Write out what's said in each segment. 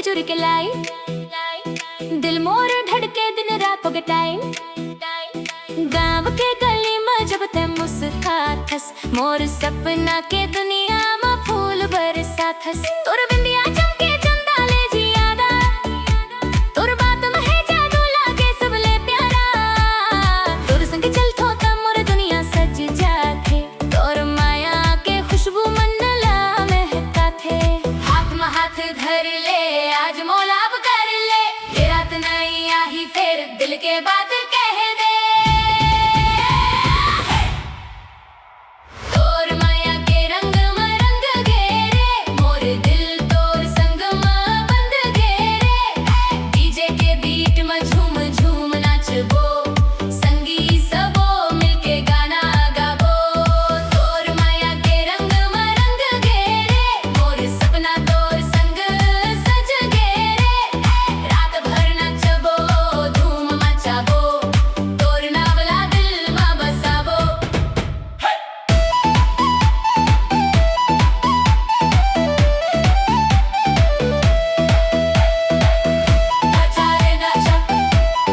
चुर के लाई, दिल मोर धड़के दिन रात हो गए टाइम। गाँव के गली में जब ते मुस्काथस, मोर सपना के दुनिया में फूल बरसाथस। तोर बिंदिया चमके चंदा ले जियादा, तोर बात में है जादू लागे सबले प्यारा। तोर संग चलथो त मोर दुनिया सज जाथे, तोर माया के खुशबू मन ला महका थे। हाथ में हाथ धर ले आज मोलाब कर ले, ये रात नहीं आही फिर दिल के बात कह दे। तोर माया के रंग में रंग घेरे, मोर दिल तोर संग में बंद घेरे। डीजे के बीट में झूम झूम नाचबो, संगी सबो मिलके गाना गाबो। तोर माया के रंग में रंग घेरे, मोर सपना तोर संग सज घेरे। रात भर नाचबो धूम मचाबो, तोर नावला दिल में बसाबो। नाचा रे नाचा,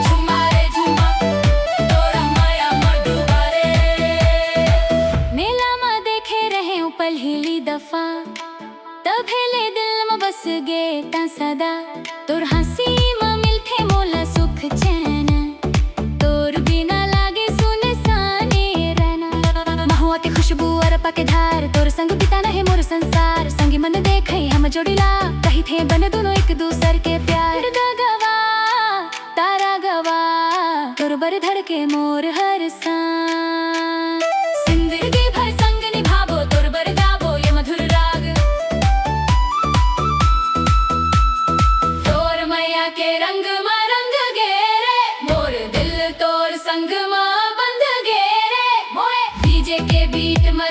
झूमा रे झूमा, तोर माया में डूबा रे। मेला में देखे रहे पहली दफा, तभेले दिल में बस गे ता सदा। तोर हंसी में मिलथे मोला सुख चैन, तोर बिना लागे सुनसाने रहना। महुआ के खुशबू और पके धार, तोर संग बिताना है मोर संसार। संगी मन देखे हम जोड़ीला, कही थे बने दोनों एक दूसर के प्यार। गवा तारा गवा, तोर बर धड़के मोर हर सान। जिंदगी भर संग निभाबो, तोर बर गाबो ये मधुर राग। तोर मैया के रंग में रंग घेरे, मोर दिल तोर संग में बंद घेरे। मोए डीजे के बीट में